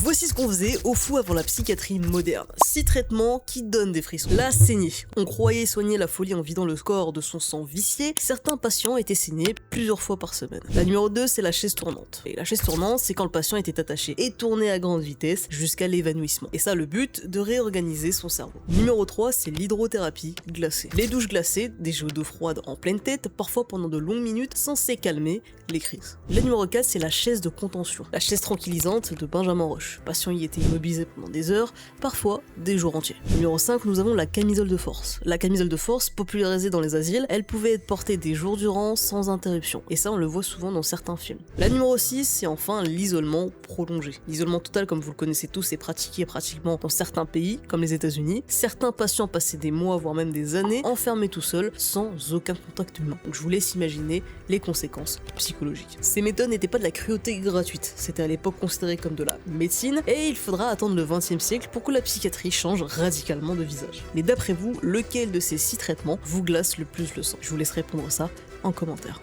Voici ce qu'on faisait au fou avant la psychiatrie moderne. 6 traitements qui donnent des frissons. La saignée. On croyait soigner la folie en vidant le corps de son sang vicié. Certains patients étaient saignés plusieurs fois par semaine. La numéro 2, c'est la chaise tournante. Et la chaise tournante, c'est quand le patient était attaché et tourné à grande vitesse jusqu'à l'évanouissement. Et ça, le but, de réorganiser son cerveau. Numéro 3, c'est l'hydrothérapie glacée. Les douches glacées, des jeux d'eau froide en pleine tête, parfois pendant de longues minutes, censées calmer les crises. La numéro 4, c'est la chaise de contention. La chaise tranquillisante de Benjamin Roche. Le patient y était immobilisé pendant des heures, parfois des jours entiers. Numéro 5, nous avons la camisole de force. La camisole de force, popularisée dans les asiles, elle pouvait être portée des jours durant sans interruption. Et ça, on le voit souvent dans certains films. La numéro 6, c'est enfin l'isolement prolongé. L'isolement total, comme vous le connaissez tous, est pratiqué pratiquement dans certains pays, comme les États-Unis. Certains patients passaient des mois, voire même des années, enfermés tout seuls, sans aucun contact humain. Donc je vous laisse imaginer les conséquences psychologiques. Ces méthodes n'étaient pas de la cruauté gratuite, c'était à l'époque considéré comme de la médecine, et il faudra attendre le XXe siècle pour que la psychiatrie change radicalement de visage. Mais d'après vous, lequel de ces 6 traitements vous glace le plus le sang? Je vous laisse répondre ça en commentaire.